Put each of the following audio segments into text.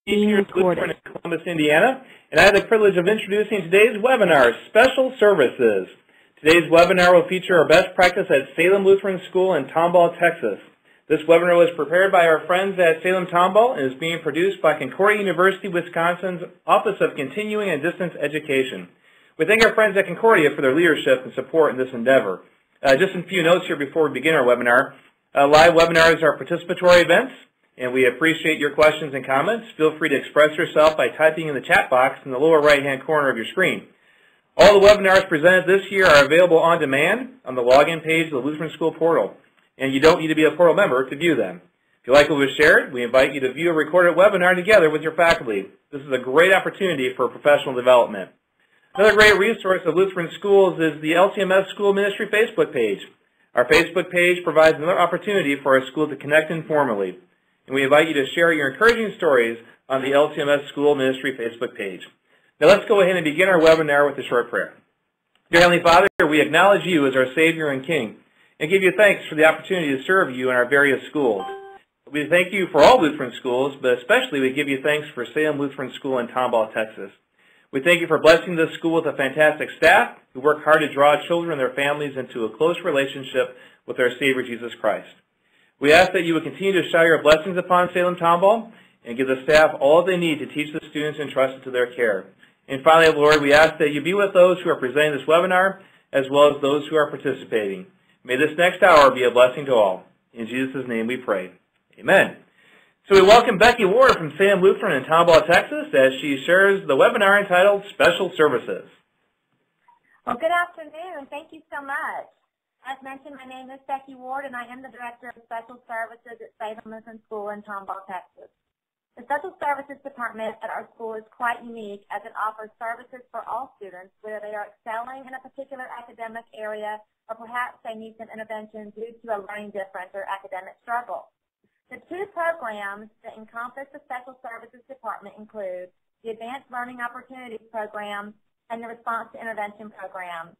here in Lutheran in Columbus, Indiana, and I have the privilege of introducing today's webinar, Special Services. Today's webinar will feature our best practice at Salem Lutheran School in Tomball, Texas. This webinar was prepared by our friends at Salem Tomball and is being produced by Concordia University, Wisconsin's Office of Continuing and Distance Education. We thank our friends at Concordia for their leadership and support in this endeavor. Just a few notes here before we begin our webinar. Live webinars are participatory events, and we appreciate your questions and comments. Feel free to express yourself by typing in the chat box in the lower right-hand corner of your screen. All the webinars presented this year are available on demand on the login page of the Lutheran School portal, and you don't need to be a portal member to view them. If you like what was shared, we invite you to view a recorded webinar together with your faculty. This is a great opportunity for professional development. Another great resource of Lutheran schools is the LCMS School Ministry Facebook page. Our Facebook page provides another opportunity for our school to connect informally, and we invite you to share your encouraging stories on the LCMS School Ministry Facebook page. Now let's go ahead and begin our webinar with a short prayer. Dear Heavenly Father, we acknowledge you as our Savior and King, and give you thanks for the opportunity to serve you in our various schools. We thank you for all Lutheran schools, but especially we give you thanks for Salem Lutheran School in Tomball, Texas. We thank you for blessing this school with a fantastic staff who work hard to draw children and their families into a close relationship with our Savior Jesus Christ. We ask that you would continue to shower your blessings upon Salem Tomball and give the staff all they need to teach the students entrusted to their care. And finally, Lord, we ask that you be with those who are presenting this webinar as well as those who are participating. May this next hour be a blessing to all. In Jesus' name we pray. Amen. So we welcome Becky Ward from Salem Lutheran in Tomball, Texas, as she shares the webinar entitled Special Services. Well, good afternoon. Thank you so much. As mentioned, my name is Becky Ward, and I am the Director of Special Services at Salem Lutheran School in Tomball, Texas. The Special Services Department at our school is quite unique as it offers services for all students, whether they are excelling in a particular academic area or perhaps they need some intervention due to a learning difference or academic struggle. The two programs that encompass the Special Services Department include the Advanced Learning Opportunities Program and the Response to Intervention Program.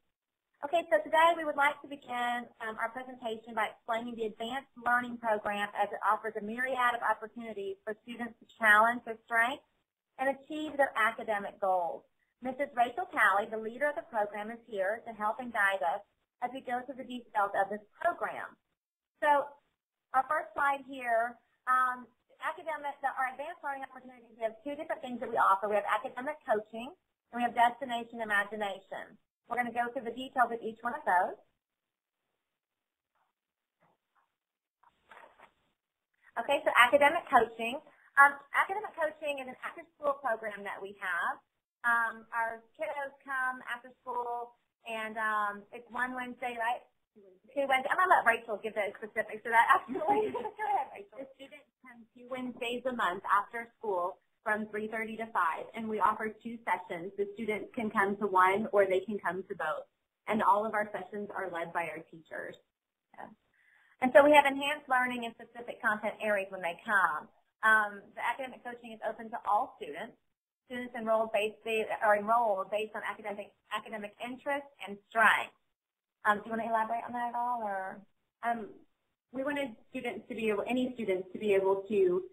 Okay, so today we would like to begin our presentation by explaining the Advanced Learning Program as it offers a myriad of opportunities for students to challenge their strengths and achieve their academic goals. Mrs. Rachel Talley, the leader of the program, is here to help and guide us as we go through the details of this program. So, our first slide here, our advanced learning opportunities, we have two different things that we offer. We have academic coaching and we have destination imagination. We're going to go through the details of each one of those. Okay, so academic coaching. Academic coaching is an after-school program that we have. Our kiddos come after school, and it's one Wednesday, right? 2 Wednesdays. I'm going to let Rachel give the specifics of that. Absolutely. Go ahead, Rachel. The students come 2 Wednesdays a month after school from 3:30 to 5, and we offer 2 sessions. The students can come to one or they can come to both, and all of our sessions are led by our teachers. Yeah. And so we have enhanced learning in specific content areas when they come. The academic coaching is open to all students. Students are enrolled based on academic interest and strength. Do you want to elaborate on that at all, or? We wanted any students to be able to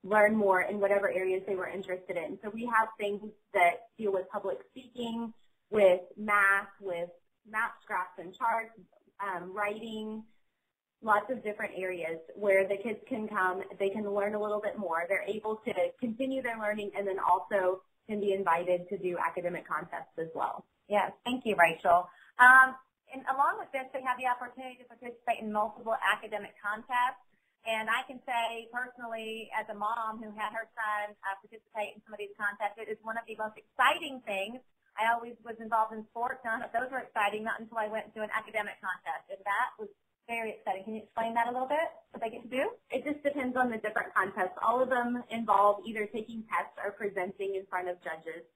learn more in whatever areas they were interested in. So we have things that deal with public speaking, with math graphs and charts, writing, lots of different areas where the kids can come, they can learn a little bit more. They're able to continue their learning and then also can be invited to do academic contests as well. Yes, thank you, Rachel. And along with this, they have the opportunity to participate in multiple academic contests. And I can say personally, as a mom who had her son participate in some of these contests, it is one of the most exciting things. I always was involved in sports, and those were exciting, not until I went to an academic contest. And that was very exciting. Can you explain that a little bit, what they get to do? It just depends on the different contests. All of them involve either taking tests or presenting in front of judges.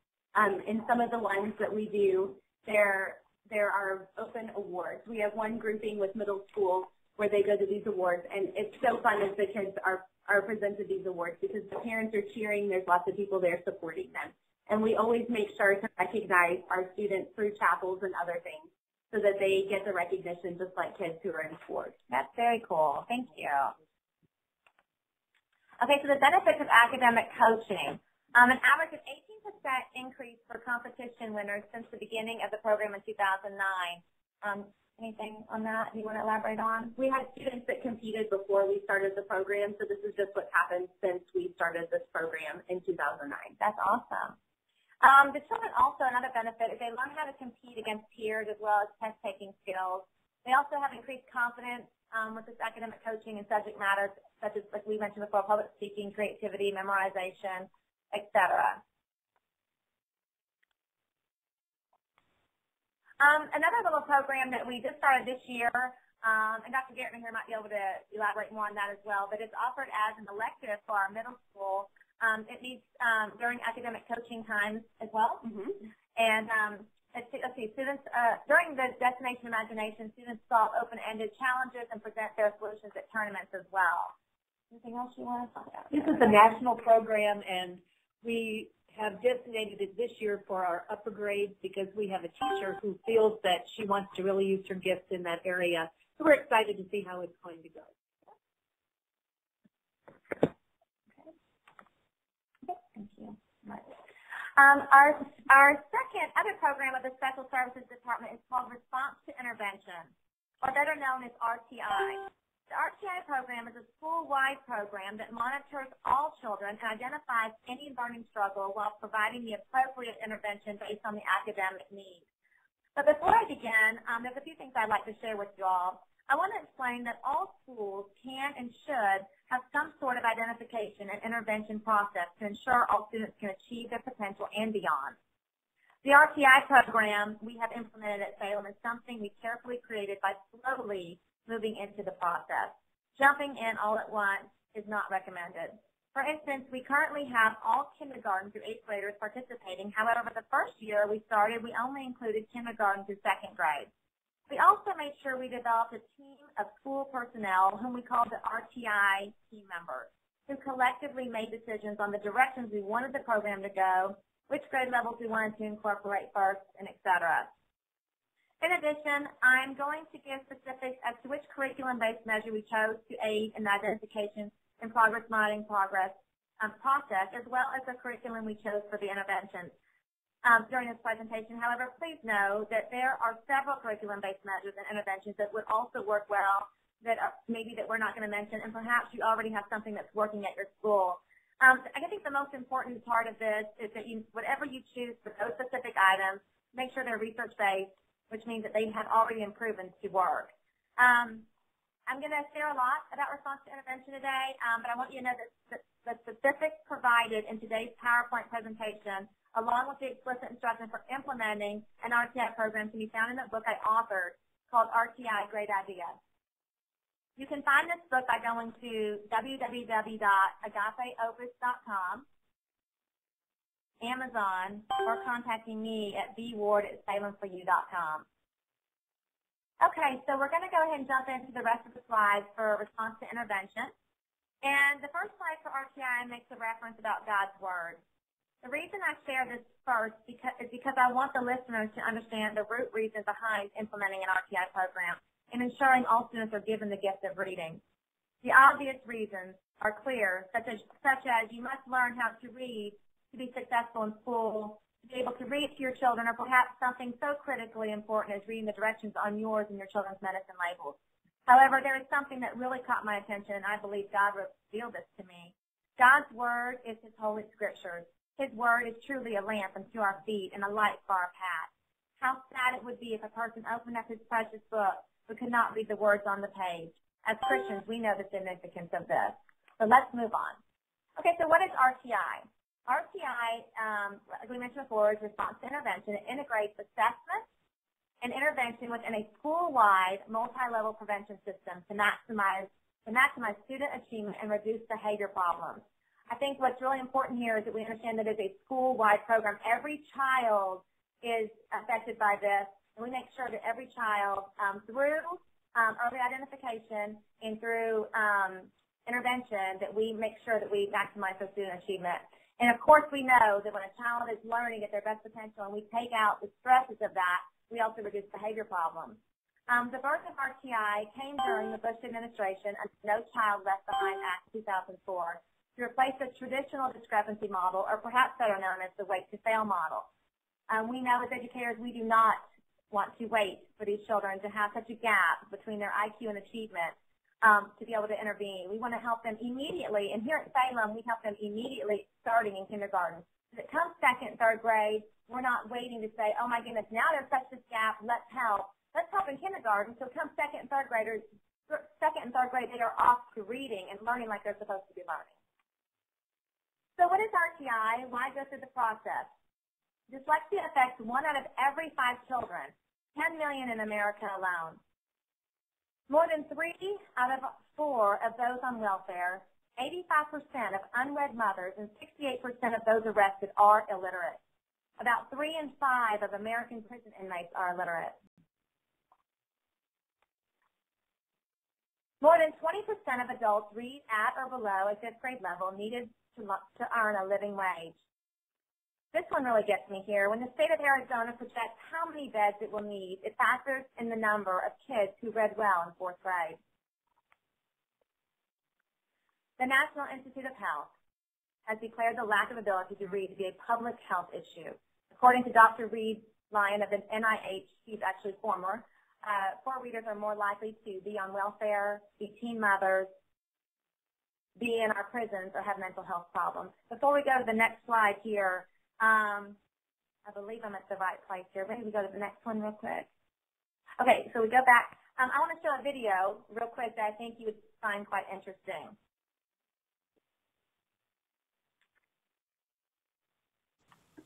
In some of the ones that we do, there are open awards. We have one grouping with middle school where they go to these awards, and it's so fun as the kids are presented these awards because the parents are cheering. There's lots of people there supporting them. And we always make sure to recognize our students through chapels and other things so that they get the recognition just like kids who are in sports. That's very cool. Thank you. Okay, so the benefits of academic coaching. An average of 18% increase for competition winners since the beginning of the program in 2009. Anything on that you want to elaborate on? We had students that competed before we started the program, so this is just what happened since we started this program in 2009. That's awesome. The children also, another benefit is they learn how to compete against peers as well as test-taking skills. They also have increased confidence with this academic coaching and subject matters, such as, like we mentioned before, public speaking, creativity, memorization, etc. Another little program that we just started this year, and Dr. Garrett here might be able to elaborate more on that as well, but it's offered as an elective for our middle school. It meets during academic coaching times as well. And let's see, students, during the Destination Imagination, students solve open-ended challenges and present their solutions at tournaments as well. Anything else you want to talk about? This is a national program, and we have designated it this year for our upper grades because we have a teacher who feels that she wants to really use her gifts in that area. So we're excited to see how it's going to go. Thank you. Our second other program of the Special Services Department is called Response to Intervention, or better known as RTI. The RTI program is a school-wide program that monitors all children and identifies any learning struggle while providing the appropriate intervention based on the academic needs. But before I begin, there's a few things I'd like to share with you all. I want to explain that all schools can and should have some sort of identification and intervention process to ensure all students can achieve their potential and beyond. The RTI program we have implemented at Salem is something we carefully created by slowly moving into the process. Jumping in all at once is not recommended. For instance, we currently have all kindergarten through 8th graders participating. However, the first year we started, we only included kindergarten through 2nd grade. We also made sure we developed a team of school personnel, whom we called the Rti Team members, who collectively made decisions on the directions we wanted the program to go, which grade levels we wanted to incorporate first, and etc. In addition, I'm going to give specifics as to which curriculum-based measure we chose to aid in the identification and progress monitoring process, as well as the curriculum we chose for the interventions. During this presentation, however, please know that there are several curriculum-based measures and interventions that would also work well that maybe that we're not going to mention, and perhaps you already have something that's working at your school. I think the most important part of this is that whatever you choose for those specific items, make sure they're research-based, which means that they have already been proven to work. I'm going to share a lot about response to intervention today, but I want you to know that the specifics provided in today's PowerPoint presentation, along with the explicit instructions for implementing an RTI program, can be found in the book I authored called RTI Great Idea. You can find this book by going to www.agapeopus.com, Amazon, or contacting me at bward@salemforyou.com. Okay, so we're going to go ahead and jump into the rest of the slides for response to intervention. And the first slide for RTI makes a reference about God's Word. The reason I share this first is because I want the listeners to understand the root reason behind implementing an RTI program and ensuring all students are given the gift of reading. The obvious reasons are clear, such as you must learn how to read to be successful in school, to be able to read to your children, or perhaps something so critically important as reading the directions on yours and your children's medicine labels. However, there is something that really caught my attention, and I believe God revealed this to me. God's Word is His Holy Scriptures. His Word is truly a lamp unto our feet and a light for our path. How sad it would be if a person opened up his precious book but could not read the words on the page. As Christians, we know the significance of this. So let's move on. Okay, so what is RTI? RTI, as we mentioned before, is response to intervention. It integrates assessment and intervention within a school-wide multi-level prevention system to maximize student achievement and reduce behavior problems. I think what's really important here is that we understand that it's a school-wide program. Every child is affected by this, and we make sure that every child, through early identification and through intervention, that we make sure that we maximize their student achievement. And of course, we know that when a child is learning at their best potential and we take out the stresses of that, we also reduce behavior problems. The birth of RTI came during the Bush administration under the No Child Left Behind Act 2004. to replace the traditional discrepancy model, or perhaps better known as the wait to fail model. We know as educators we do not want to wait for these children to have such a gap between their IQ and achievement to be able to intervene. We want to help them immediately, and here at Salem we help them immediately starting in kindergarten. If it comes second, third grade, we're not waiting to say, oh my goodness, now there's such this gap, let's help. Let's help in kindergarten, so come second and third grade, they are off to reading and learning like they're supposed to be learning. So what is RTI? Why go through the process? Dyslexia affects 1 out of every 5 children, 10 million in America alone. More than 3 out of 4 of those on welfare, 85% of unwed mothers, and 68% of those arrested are illiterate. About 3 in 5 of American prison inmates are illiterate. More than 20% of adults read at or below a 5th grade level needed to earn a living wage. This one really gets me here. When the state of Arizona projects how many beds it will need, it factors in the number of kids who read well in 4th grade. The National Institute of Health has declared the lack of ability to read to be a public health issue. According to Dr. Reed Lyon of the NIH, he's actually former, poor readers are more likely to be on welfare, be teen mothers, be in our prisons, or have mental health problems. Before we go to the next slide here, I believe I'm at the right place here. Maybe we go to the next one real quick. Okay, so we go back. I want to show a video real quick that I think you would find quite interesting.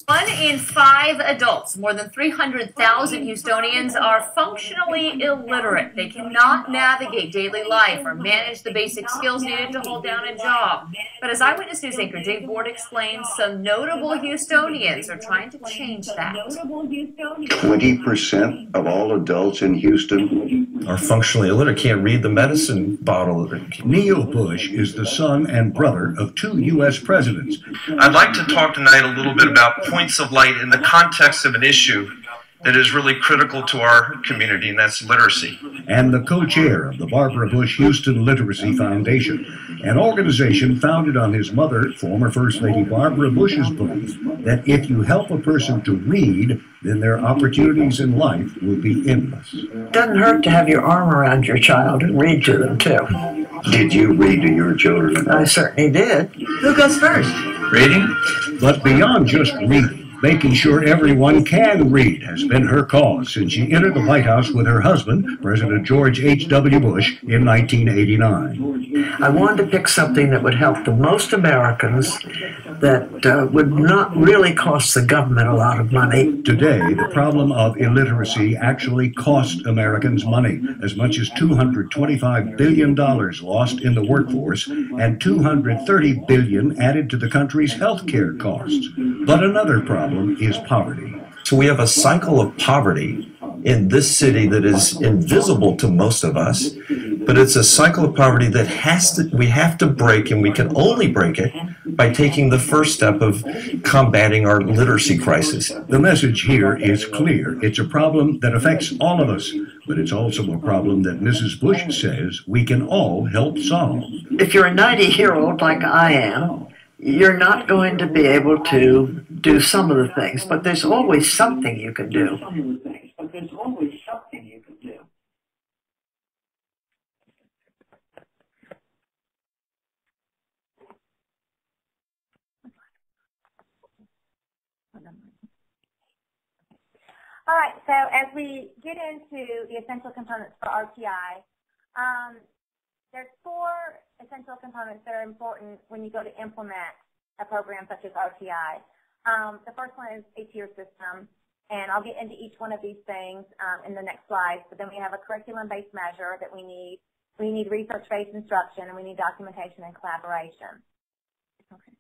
1 in 5 adults, more than 300,000 Houstonians, are functionally illiterate. They cannot navigate daily life or manage the basic skills needed to hold down a job. But as Eyewitness News anchor Dave Ward explains, some notable Houstonians are trying to change that. 20% of all adults in Houston are functionally illiterate, can't read the medicine bottle. Neil Bush is the son and brother of 2 U.S. presidents. I'd like to talk tonight a little bit about points of light in the context of an issue that is really critical to our community, and that's literacy. And the co-chair of the Barbara Bush Houston Literacy Foundation, an organization founded on his mother, former First Lady Barbara Bush's belief that if you help a person to read, then their opportunities in life will be endless. It doesn't hurt to have your arm around your child and read to them, too. Did you read to your children? I certainly did. Who goes first? Reading? But beyond just reading, making sure everyone can read has been her cause since she entered the White House with her husband, President George H.W. Bush, in 1989. I wanted to pick something that would help the most Americans, that would not really cost the government a lot of money. Today, the problem of illiteracy actually costs Americans money, as much as $225 billion lost in the workforce and $230 billion added to the country's health care costs. But another problem is poverty. So we have a cycle of poverty in this city that is invisible to most of us, but it's a cycle of poverty that we have to break, and we can only break it by taking the first step of combating our literacy crisis. The message here is clear. It's a problem that affects all of us, but it's also a problem that Mrs. Bush says we can all help solve. If you're a 90-year-old like I am, you're not going to be able to do some of the things, but there's always something you can do. All right, so as we get into the essential components for RTI, there's 4 essential components that are important when you go to implement a program such as RTI. The first one is a tier system, and I'll get into each one of these things in the next slide. But then we have a curriculum-based measure that we need. We need research-based instruction, and we need documentation and collaboration. Okay.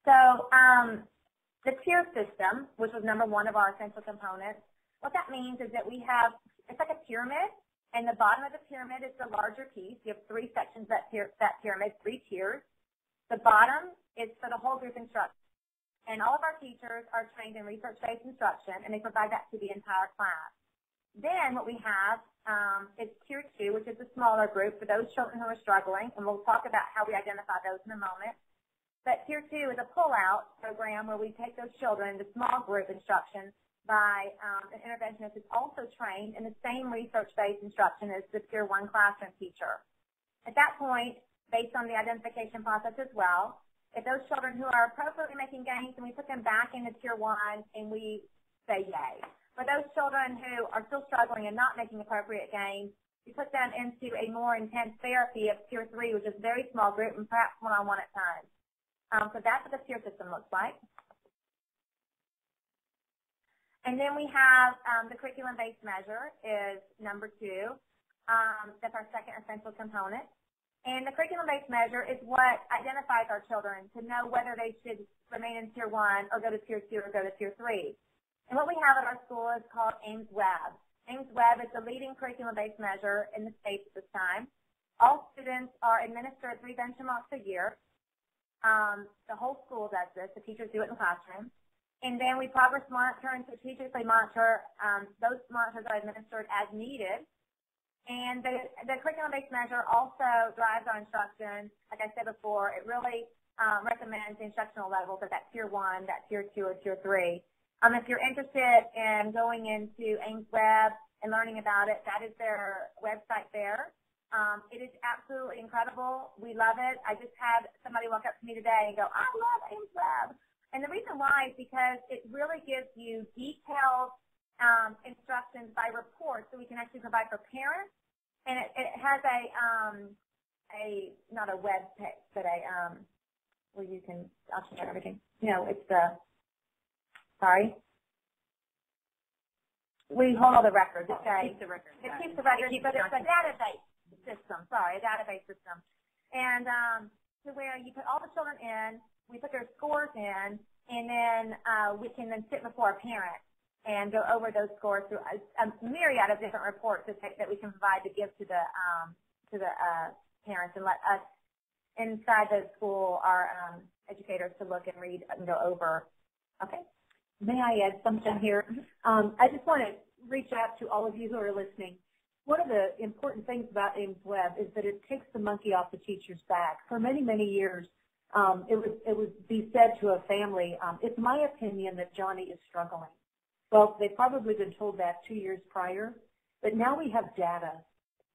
So the tier system, which was number 1 of our essential components, what that means is that we have, it's like a pyramid, and the bottom of the pyramid is the larger piece. You have 3 sections of that pyramid, 3 tiers. The bottom is for the whole group instruction. And all of our teachers are trained in research-based instruction, and they provide that to the entire class. Then what we have is Tier 2, which is a smaller group for those children who are struggling, and we'll talk about how we identify those in a moment. But Tier 2 is a pull-out program where we take those children into small group instruction by an interventionist who's also trained in the same research-based instruction as the Tier 1 classroom teacher. At that point, based on the identification process as well, if those children who are appropriately making gains, and we put them back into Tier 1 and we say yay. For those children who are still struggling and not making appropriate gains, we put them into a more intense therapy of Tier 3, which is a very small group and perhaps one-on-one at times. So that's what the tier system looks like. And then we have the curriculum-based measure is number 2. That's our second essential component. And the curriculum-based measure is what identifies our children to know whether they should remain in Tier 1 or go to Tier 2 or go to Tier 3. And what we have at our school is called Ames-Webb. Ames-Webb is the leading curriculum-based measure in the state at this time. All students are administered 3 benchmarks a year. The whole school does this. The teachers do it in the classroom. And then we progress monitor and strategically monitor. Those monitors are administered as needed. And the curriculum-based measure also drives our instruction. Like I said before, it really recommends the instructional levels of that Tier 1, that Tier 2, or Tier 3. If you're interested in going into Ames-Webb and learning about it, that is their website there. It is absolutely incredible. We love it. I just had somebody walk up to me today and go, I love Ames-Webb. And the reason why is because it really gives you detailed instructions by report so we can actually provide for parents. And it has not a web page, but where you can, I'll share everything. No, it's sorry. We hold all the records. It keeps the records. It keeps the records, but it's a database system. Sorry, a database system. And to where you put all the children in, we put their scores in, and then we can then sit before a parent and go over those scores through a myriad of different reports that we can provide to give to the parents and let us inside the school, our educators, to look and read and go over. Okay. May I add something here? I just want to reach out to all of you who are listening. One of the important things about Ames-Webb is that it takes the monkey off the teacher's back. For many, many years, it would be said to a family, it's my opinion that Johnny is struggling. Well, they've probably been told that 2 years prior, but now we have data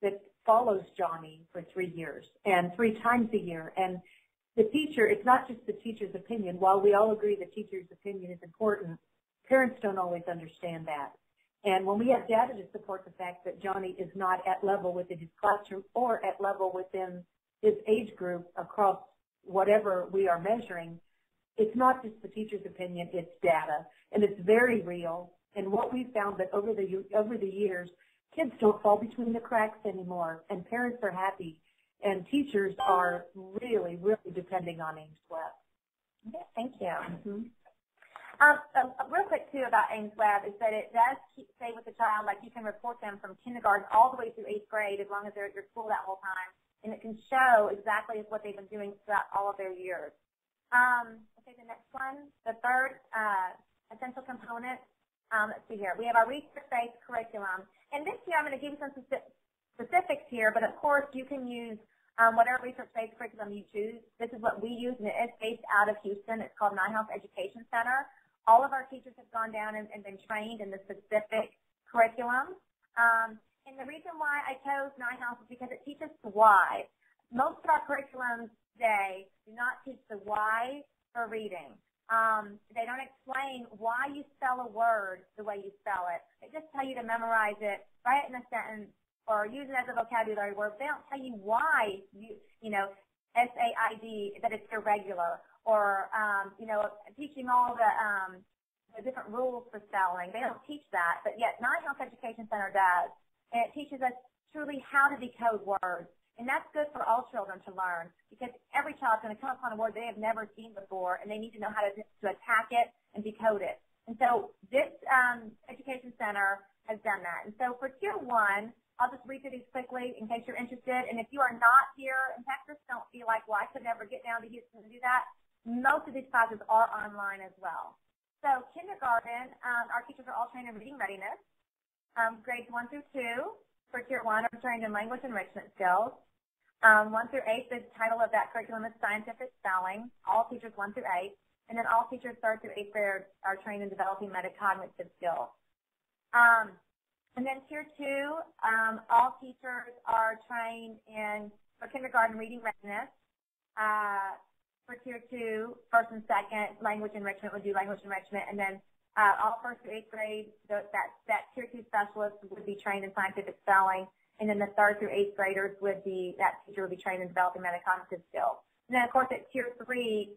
that follows Johnny for 3 years and 3 times a year. And the teacher, it's not just the teacher's opinion. While we all agree the teacher's opinion is important, parents don't always understand that. And when we have data to support the fact that Johnny is not at level within his classroom or at level within his age group across whatever we are measuring, it's not just the teacher's opinion, it's data. And it's very real. And what we've found that over the years, kids don't fall between the cracks anymore, and parents are happy. And teachers are really, really depending on Ames-Webb. Okay, thank you. Real quick, too, about Ames-Webb is that it does stay with the child. Like, you can report them from kindergarten all the way through 8th grade as long as they're at your school that whole time. And it can show exactly what they've been doing throughout all of their years. Okay, the next one, the third essential component. Let's see here. We have our research-based curriculum. And this year, I'm going to give you some specifics here, but of course, you can use whatever research-based curriculum you choose. This is what we use, and it is based out of Houston. It's called Nyhouse Education Center. All of our teachers have gone down and been trained in the specific curriculum. And the reason why I chose Nyhouse is because it teaches the why. Most of our curriculums today do not teach the why for reading. They don't explain why you spell a word the way you spell it. They just tell you to memorize it, write it in a sentence, or use it as a vocabulary word. They don't tell you why you know, SAID, that it's irregular, or teaching all the different rules for spelling. They don't teach that, but yet Nyhouse Education Center does, and it teaches us truly how to decode words. And that's good for all children to learn, because every child's going to come upon a word they have never seen before, and they need to know how to attack it and decode it. And so this Education Center has done that. And so for Tier 1, I'll just read through these quickly in case you're interested. And if you are not here in Texas, don't feel like, well, I could never get down to Houston to do that. Most of these classes are online as well. So kindergarten, our teachers are all trained in reading readiness. Grades 1 through 2 for Tier 1 are trained in language enrichment skills. 1 through 8, the title of that curriculum is Scientific Spelling, all teachers 1 through 8. And then all teachers 3rd through 8th grade are trained in developing metacognitive skills. And then Tier 2, all teachers are trained in, for kindergarten, reading readiness. For Tier 2, 1st and 2nd, language enrichment would do language enrichment. And then all 1st through 8th grade, that Tier 2 specialist would be trained in scientific spelling. And then the 3rd through 8th graders would be, that teacher would be trained in developing metacognitive skills. And then, of course, at Tier 3,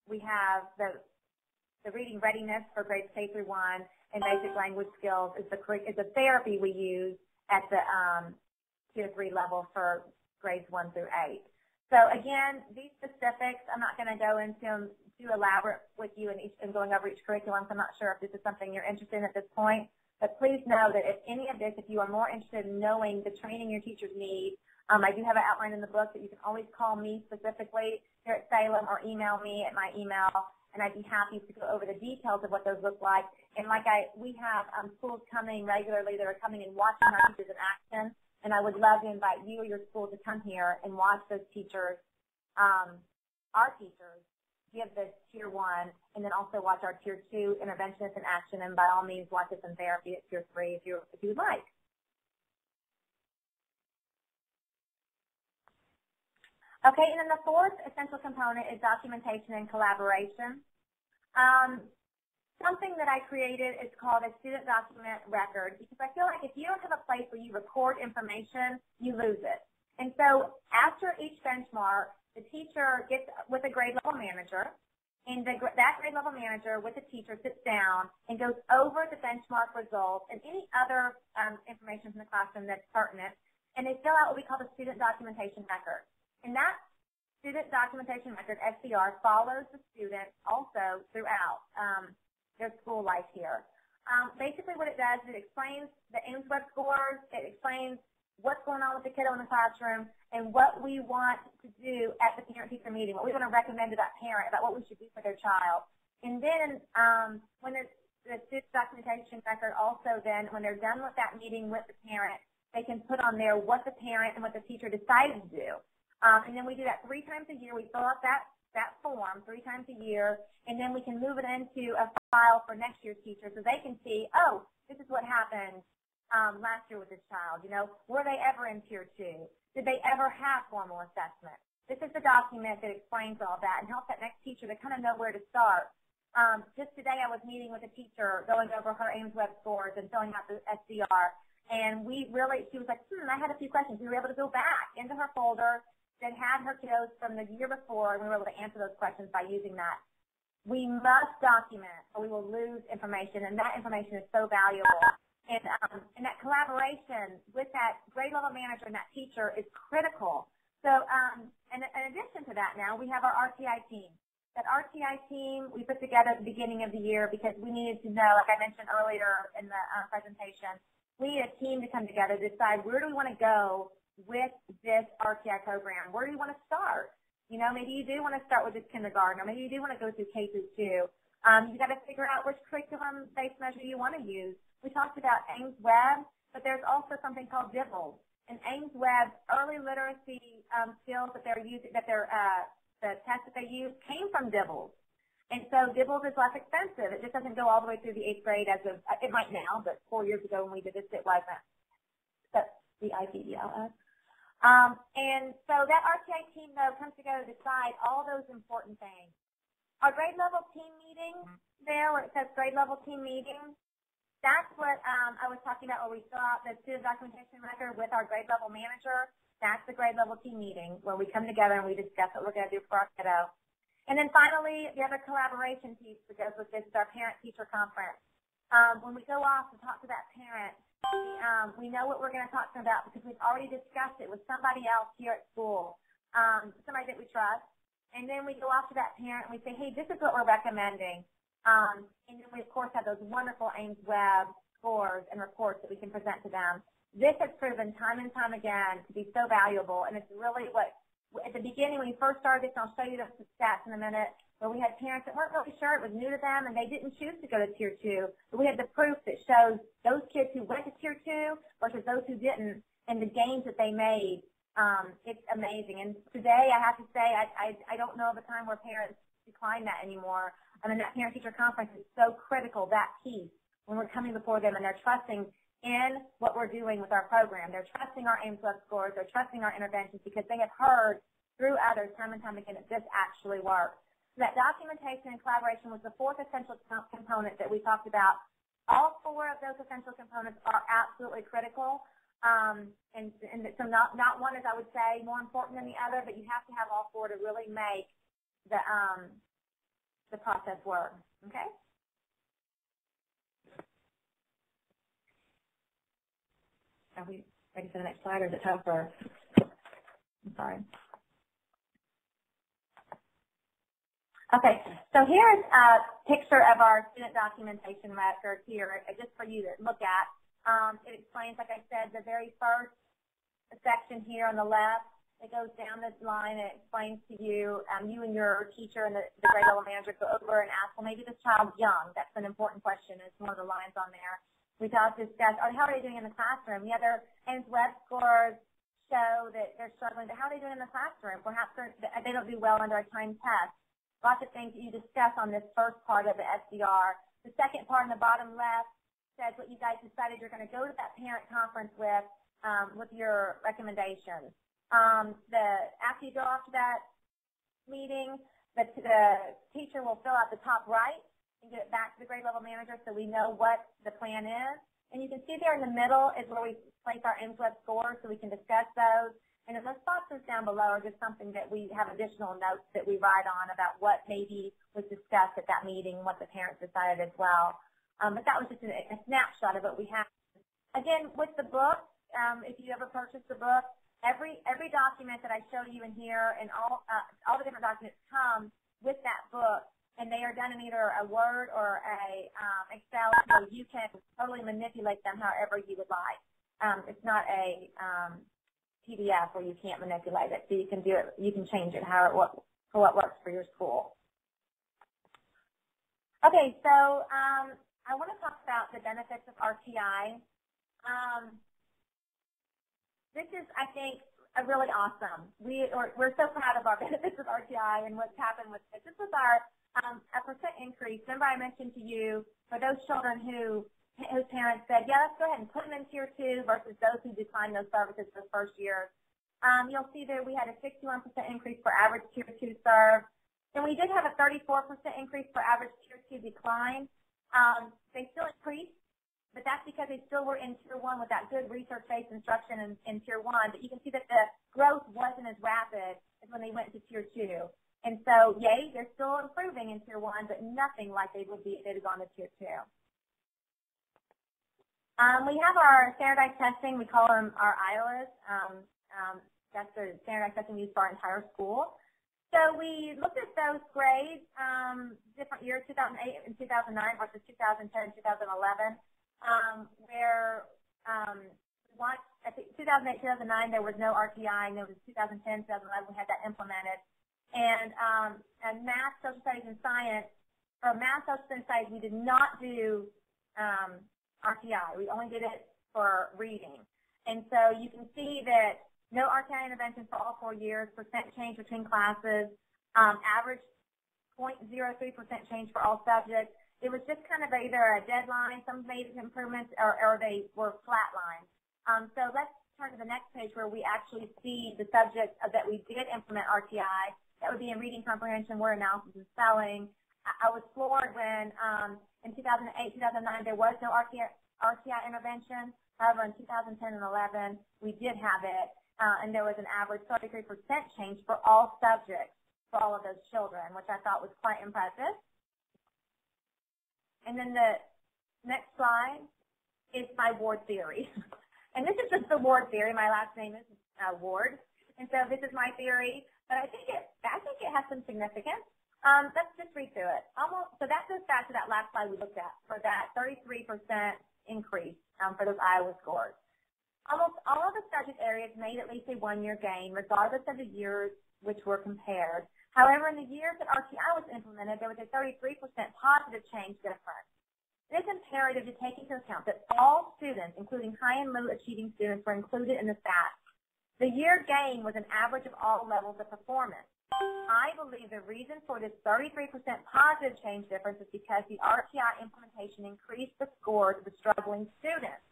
we have the reading readiness for grades K through 1, and basic language skills is the therapy we use at the Tier 3 level for grades 1 through 8. So again, these specifics, I'm not going to go into them too elaborate with you and going over each curriculum. So I'm not sure if this is something you're interested in at this point. But please know that if any of this, if you are more interested in knowing the training your teachers need, I do have an outline in the book that you can always call me specifically here at Salem or email me at my email, and I'd be happy to go over the details of what those look like. And we have schools coming regularly that are coming and watching our teachers in action, and I would love to invite you or your school to come here and watch those teachers, our teachers, give this Tier 1, and then also watch our Tier 2 interventionists in action, and by all means watch us in therapy at Tier 3 if you would like. Okay, and then the 4th essential component is documentation and collaboration. Something that I created is called a student document record, because I feel like if you don't have a place where you record information, you lose it. And so after each benchmark, the teacher gets with a grade level manager, and that grade level manager with the teacher sits down and goes over the benchmark results and any other information from the classroom that's pertinent, and they fill out what we call the student documentation record. And that student documentation record, SDR, follows the student also throughout their school life here. Basically what it does is it explains the Ames Web scores, it explains what's going on with the kiddo in the classroom, and what we want to do at the parent-teacher meeting, what we want to recommend to that parent about what we should do for their child. And then when the student documentation record also then, when they're done with that meeting with the parent, they can put on there what the parent and what the teacher decided to do. And then we do that 3 times a year. We fill out that form 3 times a year, and then we can move it into a file for next year's teacher so they can see, oh, this is what happened last year with this child. You know, were they ever in Tier 2? Did they ever have formal assessment? This is the document that explains all that and helps that next teacher to kind of know where to start. Just today I was meeting with a teacher going over her Ames Web scores and filling out the SDR, and she was like, I had a few questions. We were able to go back into her folder that had her kiddos from the year before, and we were able to answer those questions by using that. We must document or we will lose information, and that information is so valuable. And that collaboration with that grade level manager and that teacher is critical. So in addition to that now, we have our RTI team. That RTI team we put together at the beginning of the year because we needed to know, like I mentioned earlier in the presentation, we need a team to come together to decide where do we want to go with this RTI program. Where do you want to start? You know, maybe you do want to start with this kindergarten, or maybe you do want to go through K through 2. You got to figure out which curriculum-based measure you want to use. We talked about Ames Web, but there's also something called DIBELS. And Ames Web early literacy skills that they're using, the test that they use came from DIBELS. And so DIBELS is less expensive. It just doesn't go all the way through the 8th grade as of, it might now, but 4 years ago when we did this, it wasn't. That's the IPDLS. And so that RTI team, though, comes together to decide all those important things. Our grade level team meeting there, where it says grade level team meeting, that's what I was talking about where we fill out the student documentation record with our grade level manager. That's the grade level team meeting where we come together and we discuss what we're going to do for our kiddo. And then finally, the other collaboration piece that goes with this is our parent-teacher conference. When we go off to talk to that parent, we know what we're going to talk to them about because we've already discussed it with somebody else here at school, somebody that we trust. And then we go off to that parent and we say, hey, this is what we're recommending. And then we, of course, have those wonderful Ames Web scores and reports that we can present to them. This has proven time and time again to be so valuable, and it's really what at the beginning, when we first started this, and I'll show you the stats in a minute, where we had parents that weren't really sure, it was new to them, and they didn't choose to go to Tier 2. But we had the proof that shows those kids who went to Tier 2 versus those who didn't, and the gains that they made. It's amazing. And today, I have to say, I don't know of a time where parents decline that anymore. I mean, that parent-teacher conference is so critical, that piece, when we're coming before them and they're trusting in what we're doing with our program. They're trusting our Ames Web scores. They're trusting our interventions because they have heard through others time and time again that this actually works. So that documentation and collaboration was the fourth essential component that we talked about. All four of those essential components are absolutely critical. And so not one is, I would say, more important than the other, but you have to have all four to really make the process work. Okay? Are we ready for the next slide, or is it time for? I'm sorry. Okay, so here's a picture of our student documentation record here, just for you to look at. It explains, like I said, the very first section here on the left. It goes down this line and it explains to you, you and your teacher and the grade level manager go over and ask, well, maybe this child's young. That's an important question. It's one of the lines on there. We talked to discuss, how are they doing in the classroom? The other Ames Web scores show that they're struggling, but how are they doing in the classroom? Perhaps they don't do well under a timed test. Lots of things that you discuss on this first part of the SDR. The second part in the bottom left says what you guys decided you're going to go to that parent conference with your recommendations. After you go off to that meeting, the teacher will fill out the top right and get it back to the grade level manager so we know what the plan is. And you can see there in the middle is where we place our Ames Web scores so we can discuss those. And then those boxes down below are just something that we have additional notes that we write on about what maybe was discussed at that meeting, what the parents decided as well. But that was just a snapshot of what we have. Again, with the book, if you ever purchase the book, every document that I showed you in here and all the different documents come with that book. And they are done in either a Word or a Excel, so you can totally manipulate them however you would like. It's not a PDF where you can't manipulate it, so you can do it. You can change it for what works for your school. Okay, so I want to talk about the benefits of RTI. This is, I think, really awesome. We're so proud of our benefits of RTI and what's happened with this. This was our a percent increase. Remember I mentioned to you for those children whose parents said, yeah, let's go ahead and put them in Tier 2 versus those who declined those services for the first year. You'll see there we had a 61% increase for average Tier 2 serve. And we did have a 34% increase for average Tier 2 decline. They still increased, but that's because they still were in Tier 1 with that good research-based instruction in Tier 1. But you can see that the growth wasn't as rapid as when they went to Tier 2. And so, yay, they're still improving in Tier 1, but nothing like they would be if they'd gone to Tier 2. We have our standardized testing. We call them our IOLAs. That's the standardized testing used for our entire school. So we looked at those grades, different years, 2008 and 2009 versus 2010 and 2011, where I think 2008, 2009, there was no RTI, and there was 2010, 2011, we had that implemented. And math, social studies, and science, for math, social studies, and science, we did not do RTI. We only did it for reading. And so you can see that no RTI intervention for all 4 years, percent change between classes, average 0.03% change for all subjects. It was just kind of either a deadline, some made improvements, or they were flat lines. So let's turn to the next page where we actually see the subjects that we did implement RTI. That would be in reading comprehension, word analysis, and spelling. I was floored when in 2008, 2009, there was no RTI intervention. However, in 2010 and 11, we did have it, and there was an average 33% change for all subjects for all of those children, which I thought was quite impressive. And then the next slide is my Ward theory. And this is just the Ward theory. My last name is Ward. And so this is my theory, but I think it has some significance. Let's just read through it. So that goes back to that last slide we looked at for that 33% increase for those Iowa scores. Almost all of the subject areas made at least a one-year gain, regardless of the years which were compared. However, in the years that RTI was implemented, there was a 33% positive change difference. It is imperative to take into account that all students, including high and low achieving students, were included in the stats. The year gain was an average of all levels of performance. I believe the reason for this 33% positive change difference is because the RTI implementation increased the scores of the struggling students.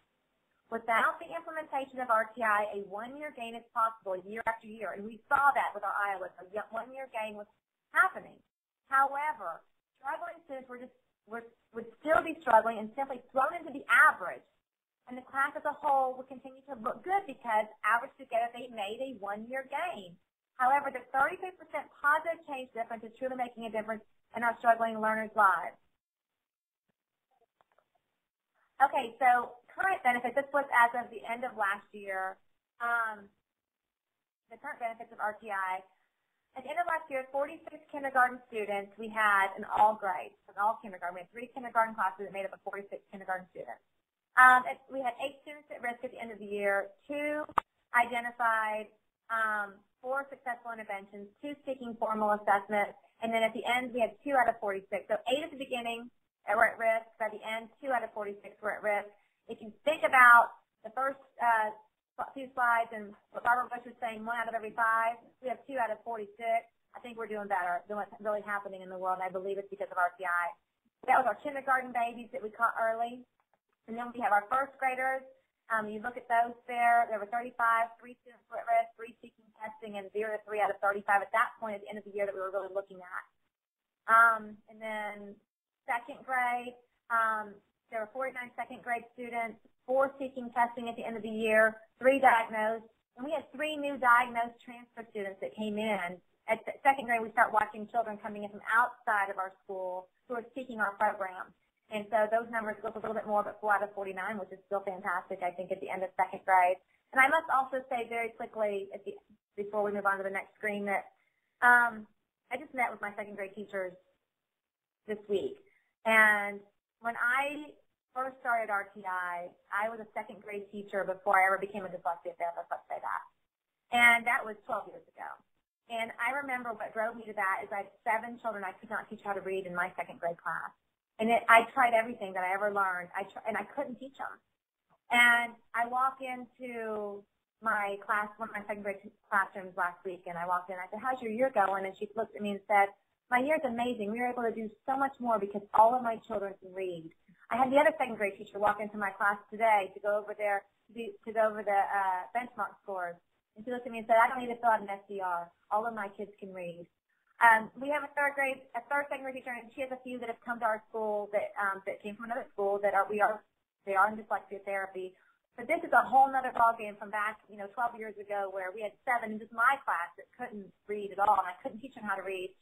Without the implementation of RTI, a one-year gain is possible year after year, and we saw that with our Iowas. A one-year gain was happening. However, struggling students would still be struggling and simply thrown into the average, and the class as a whole would continue to look good because averaged together they made a one-year gain. However, the 33% positive change difference is truly making a difference in our struggling learners' lives. Okay, so current benefits, this was as of the end of last year, the current benefits of RTI. At the end of last year, 46 kindergarten students we had in all grades, in all kindergarten. We had 3 kindergarten classes that made up of 46 kindergarten students. We had 8 students at risk at the end of the year, 2 identified, 4 successful interventions, 2 seeking formal assessment, and then at the end we had 2 out of 46. So 8 at the beginning were at risk. By the end, 2 out of 46 were at risk. If you think about the first few slides and what Barbara Bush was saying, 1 out of every 5, we have 2 out of 46. I think we're doing better than what's really happening in the world, and I believe it's because of RTI. That was our kindergarten babies that we caught early. And then we have our first graders. You look at those there were 35, 3 students were at risk, 3 seeking testing, and 0 to 3 out of 35 at that point at the end of the year that we were really looking at. And then second grade, there were 49 second grade students, 4 seeking testing at the end of the year, 3 diagnosed, and we had 3 new diagnosed transfer students that came in. At the second grade, we start watching children coming in from outside of our school who are seeking our program. And so those numbers go up a little bit more, but 4 out of 49, which is still fantastic, I think, at the end of second grade. And I must also say very quickly, before we move on to the next screen, that I just met with my second grade teachers this week. And when I first started RTI, I was a second grade teacher before I ever became a dyslexia therapist, let's say that. And that was 12 years ago. And I remember what drove me to that is I had 7 children I could not teach how to read in my second grade class. And I tried everything that I ever learned, and I couldn't teach them. And I walk into my class, one of my second grade classrooms last week, and I walked in and I said, "How's your year going?" And she looked at me and said, "My year's amazing. We were able to do so much more because all of my children can read." I had the other second grade teacher walk into my class today to go over the benchmark scores. And she looked at me and said, "I don't need to fill out an SDR. All of my kids can read." We have a third second grade teacher, and she has a few that have come to our school that came from another school that are in dyslexia therapy. But this is a whole other ballgame from back, 12 years ago, where we had 7 in just my class that couldn't read at all, and I couldn't teach them how to read.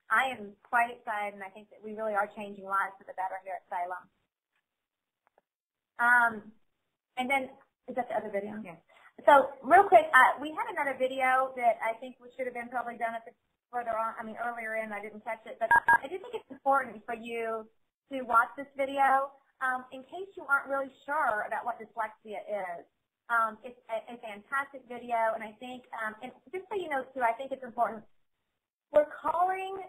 I am quite excited, and I think that we really are changing lives for the better here at Salem. And then, is that the other video? Yeah. So real quick, we had another video that I think we should have been probably done at the earlier in, I didn't catch it, but I do think it's important for you to watch this video in case you aren't really sure about what dyslexia is. It's a fantastic video, and I think, and just so you know, too, I think it's important. We're calling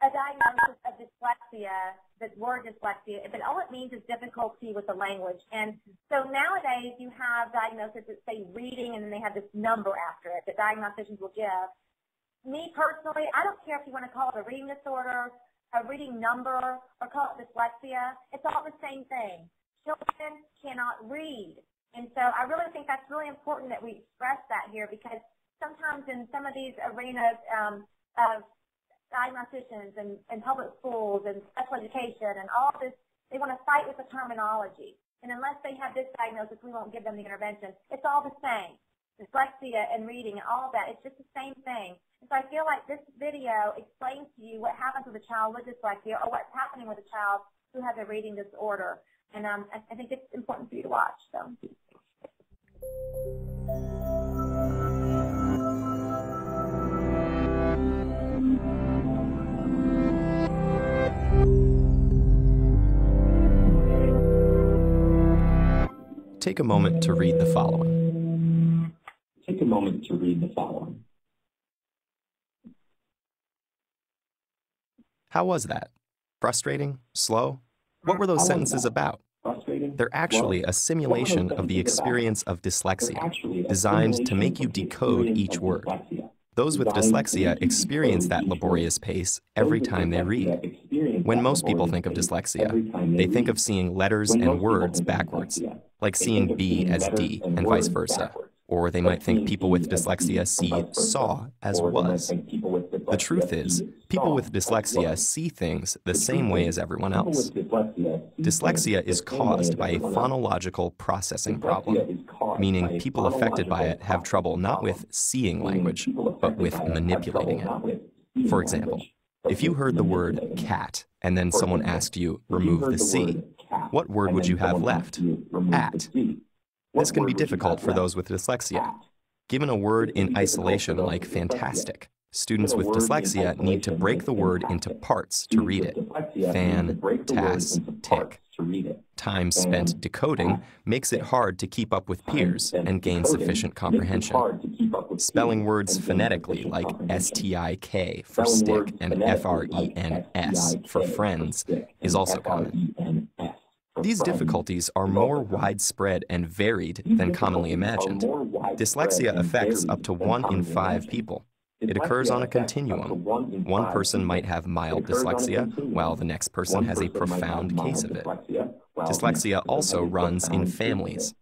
a diagnosis of dyslexia the word dyslexia, but all it means is difficulty with the language. And so nowadays, you have diagnoses that say reading, and then they have this number after it that diagnosticians will give. Me personally, I don't care if you want to call it a reading disorder, a reading number, or call it dyslexia. It's all the same thing. Children cannot read. And so I really think that's really important that we express that here, because sometimes in some of these arenas of diagnosticians and public schools and special education and all this, they want to fight with the terminology. And unless they have this diagnosis, we won't give them the intervention. It's all the same. Dyslexia and reading and all of that, it's just the same thing. And so I feel like this video explains to you what happens with a child with dyslexia or what's happening with a child who has a reading disorder. And I think it's important for you to watch. So. Take a moment to read the following. Take a moment to read the following. How was that? Frustrating? Slow? What were those sentences about? They're actually a simulation of the experience of dyslexia, designed to make you decode each word. Those with dyslexia experience that laborious pace every time they read. When most people think of dyslexia, they think of seeing letters and words backwards, like seeing B as D and vice versa. Or they might think people with dyslexia see saw as was. The truth is, people with dyslexia see things the same way as everyone else. Dyslexia is caused by a phonological processing problem, meaning people affected by it have trouble not with seeing language, but with manipulating it. For example, if you heard the word cat and then someone asked you, remove the C, what word would you have left? At. This can be difficult for those with dyslexia. Given a word in isolation like fantastic, students with dyslexia need to break the word into parts to read it. Fan, tas, tick. Time spent decoding makes it hard to keep up with peers and gain sufficient comprehension. Spelling words phonetically like S-T-I-K for stick and F-R-E-N-S for friends is also common. These difficulties are more widespread and varied than commonly imagined. Dyslexia affects up to 1 in 5 people. It occurs on a continuum. One person might have mild dyslexia, while the next person has a profound case of it. Dyslexia also runs in families.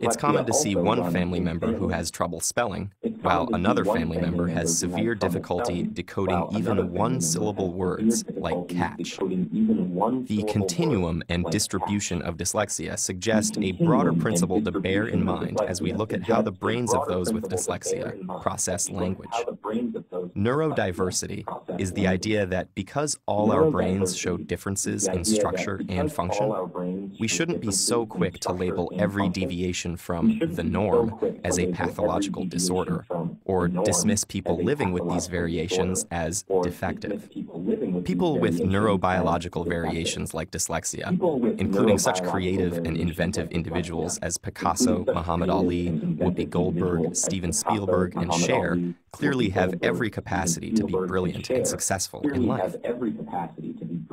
It's common to see one family member who has trouble spelling, while another family member has severe difficulty decoding even one-syllable words, like catch. The continuum and distribution of dyslexia suggest a broader principle to bear in mind as we look at how the brains of those with dyslexia process language. Neurodiversity is the idea that because all our brains show differences in structure and function, we shouldn't be so quick to label every deviation from the norm as a pathological disorder, or dismiss people living with these variations as defective. People with neurobiological variations like dyslexia, including such creative and inventive individuals as Picasso, Muhammad Ali, Whoopi Goldberg, Steven Spielberg, and Cher, clearly have every capacity to be brilliant and successful in life.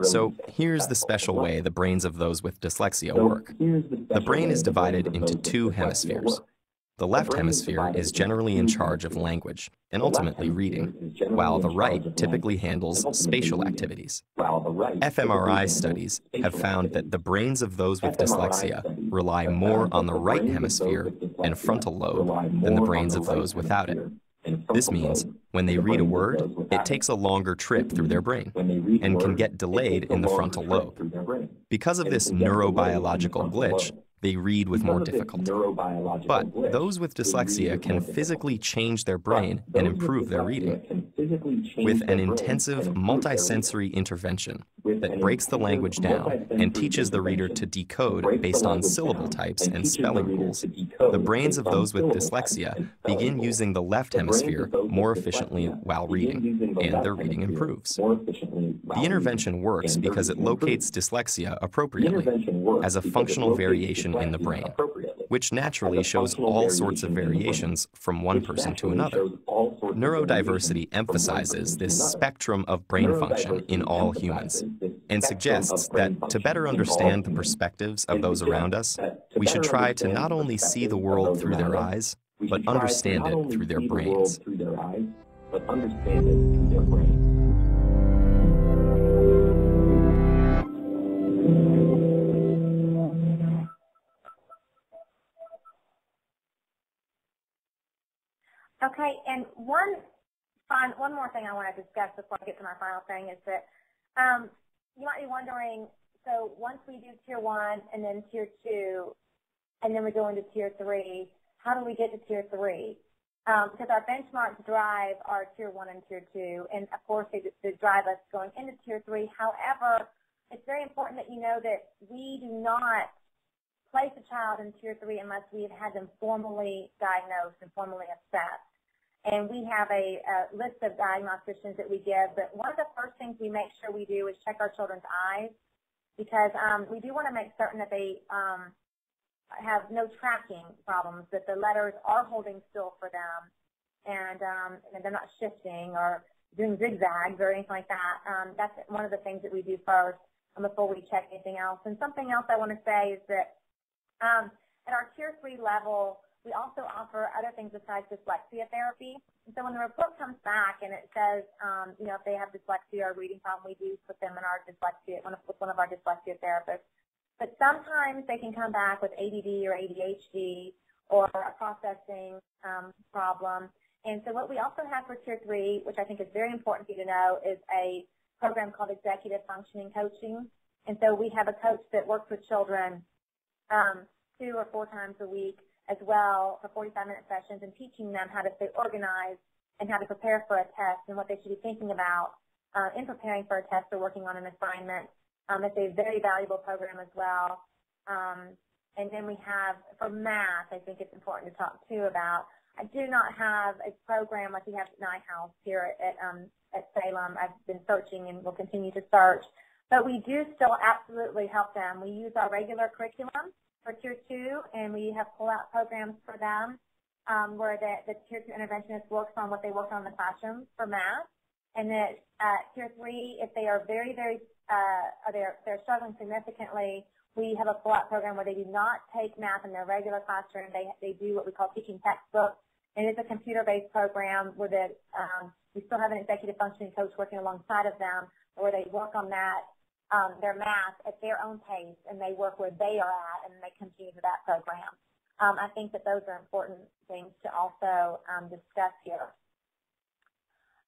So here's the special way the brains of those with dyslexia work. The brain is divided into 2 hemispheres. The left hemisphere is generally in charge of language and ultimately reading, while the right typically handles spatial activities. fMRI studies have found that the brains of those with dyslexia rely more on the right hemisphere and frontal lobe than the brains of those without it. This means when they read a word, it takes a longer trip through their brain and can get delayed in the frontal lobe. Because of this neurobiological glitch, they read with more difficulty. But those with dyslexia can physically change their brain and improve their reading. With an intensive multisensory intervention that breaks the language down and teaches the reader to decode based on syllable types and spelling rules, the brains of those with dyslexia begin using the left hemisphere more efficiently while reading, and their reading improves. The intervention works because it locates dyslexia appropriately as a functional variation in the brain, which naturally shows all sorts of variations from one person to another. Neurodiversity emphasizes this spectrum of brain function in all humans and suggests that to better understand the perspectives of those around us, we should try to not only see the world through their eyes, but understand it through their brains. Okay, and one more thing I want to discuss before I get to my final thing is that you might be wondering, so once we do Tier 1 and then Tier 2, and then we go into Tier 3, how do we get to Tier 3? Because our benchmarks drive our Tier 1 and Tier 2, and of course they drive us going into Tier 3. However, it's very important that you know that we do not place a child in Tier 3 unless we have had them formally diagnosed and formally assessed. And we have a list of diagnosticians that we give, but one of the first things we make sure we do is check our children's eyes, because we do want to make certain that they have no tracking problems, that the letters are holding still for them, and they're not shifting or doing zigzags or anything like that. That's one of the things that we do first before we check anything else. And something else I want to say is that at our Tier 3 level, we also offer other things besides dyslexia therapy. And so when the report comes back and it says, you know, if they have dyslexia or reading problem, we do put them in our dyslexia, with one of our dyslexia therapists. But sometimes they can come back with ADD or ADHD or a processing problem. And so what we also have for Tier 3, which I think is very important for you to know, is a program called Executive Functioning Coaching. And so we have a coach that works with children 2 or 4 times a week as well for 45-minute sessions, and teaching them how to stay organized and how to prepare for a test and what they should be thinking about in preparing for a test or working on an assignment. It's a very valuable program as well. And then we have, for math, I think it's important to talk too about. I do not have a program like we have at NIHouse here at Salem. I've been searching and will continue to search. But we do still absolutely help them. We use our regular curriculum for Tier 2, and we have pull-out programs for them where the Tier 2 interventionist works on what they work on in the classroom for math. And that Tier 3, if they are very, very, they're struggling significantly, we have a pull-out program where they do not take math in their regular classroom. They do what we call teaching textbooks. And it's a computer-based program where we still have an executive functioning coach working alongside of them, where they work on that, their math at their own pace, and they work where they are at, and they continue to that program. I think that those are important things to also discuss here.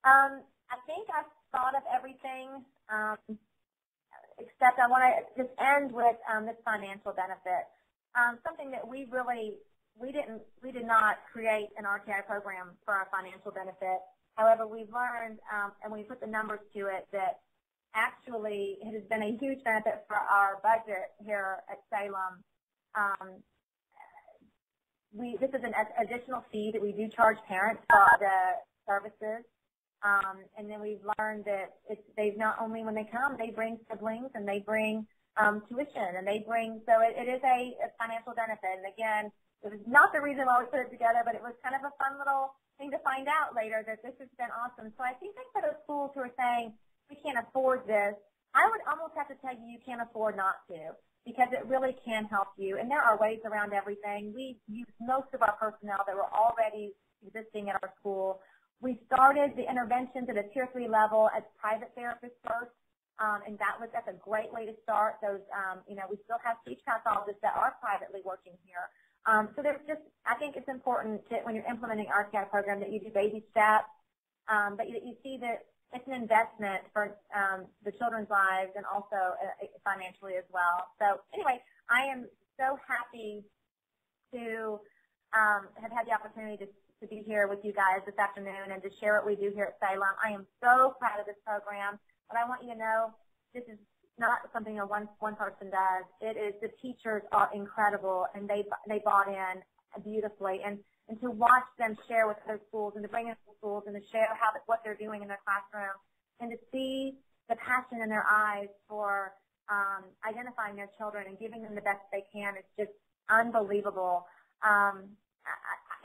I think I've thought of everything, except I want to just end with this financial benefit. Something that we did not create an RTI program for our financial benefit. However, we've learned, and we put the numbers to it, that actually it has been a huge benefit for our budget here at Salem. This is an additional fee that we do charge parents for the services. And then we've learned that they not only when they come, they bring siblings and they bring tuition, and they bring, so it is a financial benefit. And again, it was not the reason why we put it together, but it was kind of a fun little thing to find out later that this has been awesome. So I think for those schools who are saying, we can't afford this, I would almost have to tell you can't afford not to, because it really can help you. And there are ways around everything. We use most of our personnel that were already existing at our school. We started the interventions at a Tier 3 level as private therapists first, and that's a great way to start. Those, you know, we still have speech pathologists that are privately working here. So there's just, I think it's important to, when you're implementing our RTI program, that you do baby steps, but you see that it's an investment for the children's lives and also financially as well. So anyway, I am so happy to have had the opportunity to be here with you guys this afternoon and to share what we do here at Salem. I am so proud of this program, but I want you to know this is not something that one person does. It is, the teachers are incredible, and they bought in beautifully. And to watch them share with other schools and to bring in schools and to share what they're doing in their classroom and to see the passion in their eyes for identifying their children and giving them the best they can is just unbelievable.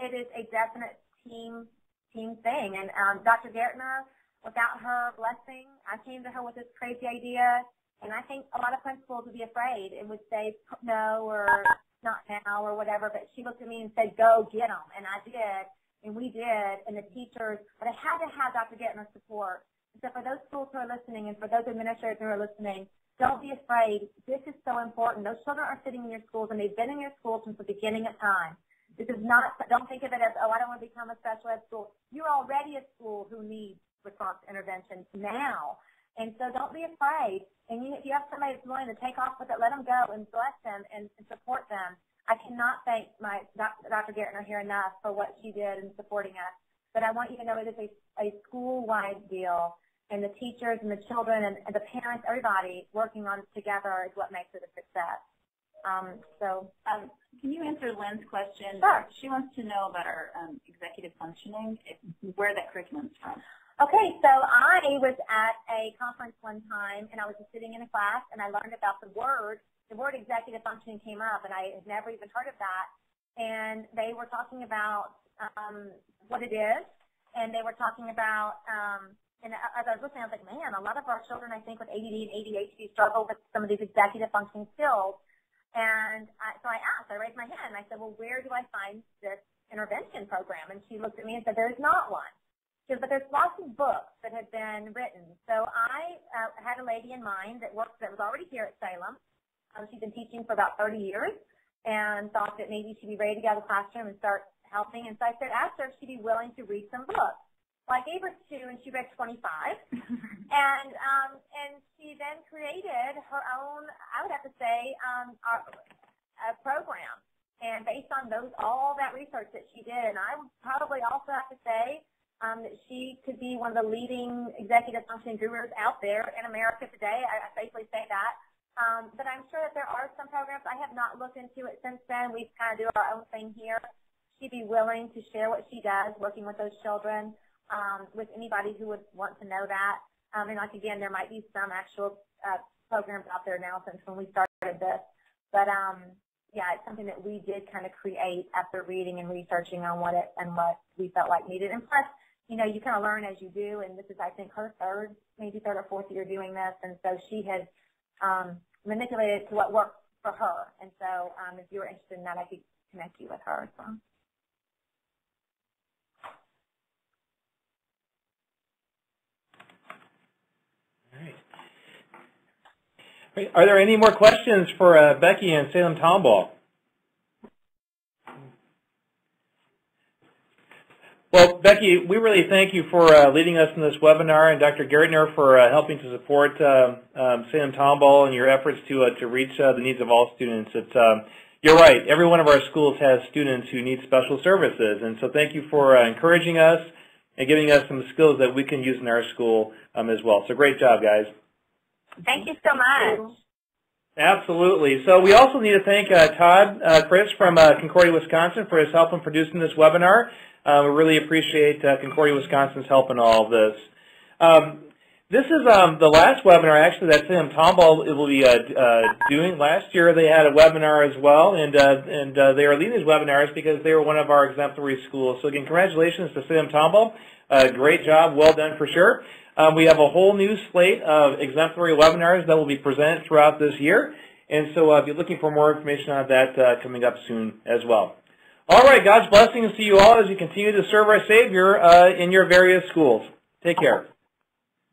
It is a definite team thing. And Dr. Gertner, without her blessing, I came to her with this crazy idea, and I think a lot of principals would be afraid and would say no or not now or whatever, but she looked at me and said, go get them, and I did, and we did, and the teachers, but I had to have Dr. Gertner's support. So for those schools who are listening and for those administrators who are listening, don't be afraid. This is so important. Those children are sitting in your schools, and they've been in your schools since the beginning of time. This is not, don't think of it as, oh, I don't want to become a special ed school. You're already a school who needs response intervention now. And so don't be afraid. And if you have somebody that's willing to take off with it, let them go and bless them and support them. I cannot thank my Dr. Gertner here enough for what she did in supporting us. But I want you to know it is a school-wide deal. And the teachers and the children and the parents, everybody working on it together is what makes it a success. Can you answer Lynn's question? Sure. She wants to know about our executive functioning, where that curriculum is from. Okay, so I was at a conference one time, and I was just sitting in a class, and I learned about the word executive functioning came up, and I had never even heard of that. And they were talking about what it is, and they were talking about, and as I was listening, I was like, man, a lot of our children, I think, with ADD and ADHD struggle with some of these executive functioning skills. And so I asked, I raised my hand, and I said, well, where do I find this intervention program? And she looked at me and said, there's not one. She said, but there's lots of books that have been written. So I had a lady in mind that was already here at Salem. She's been teaching for about 30 years and thought that maybe she'd be ready to get out of the classroom and start helping. And so I said, asked her if she'd be willing to read some books. Well, I gave her 2, and she read 25. And she then created her own, I would have to say, a program. And based on all that research that she did, and I would probably also have to say that she could be one of the leading executive functioning gurus out there in America today. I safely say that. But I'm sure that there are some programs. I have not looked into it since then. We kind of do our own thing here. She'd be willing to share what she does working with those children with anybody who would want to know that. And like, again, there might be some actual programs out there now since when we started this. But yeah, it's something that we did kind of create after reading and researching on what we felt like needed. And plus, you know, you kind of learn as you do, and this is, I think, her maybe third or fourth year doing this, and so she has manipulated it to what works for her. And so if you're interested in that, I could connect you with her. So. All right. Are there any more questions for Becky and Salem Tomball? Well, Becky, we really thank you for leading us in this webinar, and Dr. Gertner for helping to support Salem Tomball and your efforts to reach the needs of all students. You're right. Every one of our schools has students who need special services, and so thank you for encouraging us and giving us some skills that we can use in our school as well. So great job, guys. Thank you so much. Absolutely. So we also need to thank Todd Chris from Concordia, Wisconsin for his help in producing this webinar. We really appreciate Concordia, Wisconsin's help in all of this. This is the last webinar, actually, that Salem Tomball will be doing. Last year they had a webinar as well, and they are leading these webinars because they were one of our exemplary schools. So again, congratulations to Salem Tomball. Great job, well done for sure. We have a whole new slate of exemplary webinars that will be presented throughout this year, and so if you're looking for more information on that, coming up soon as well. All right, God's blessings to you all as you continue to serve our Savior in your various schools. Take care.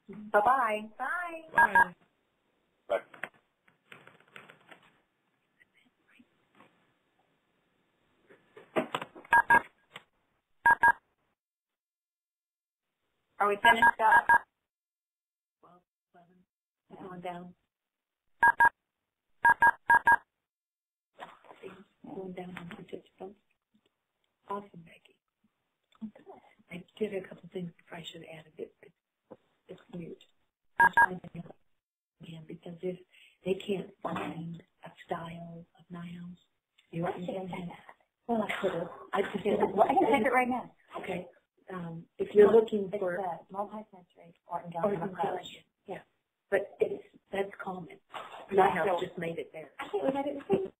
Bye-bye. Bye. Bye. Are we finished up? 11. Going down. Going down on participants. Awesome, Becky. I did a couple things before I should have added it. It's mute. Again, because if they can't find a style of nouns, you want to say that. Well, I could have. I can take it right now. Okay. If you're looking for multi-sensory or approach, yeah, but that's common. I just made it there. I think we had it.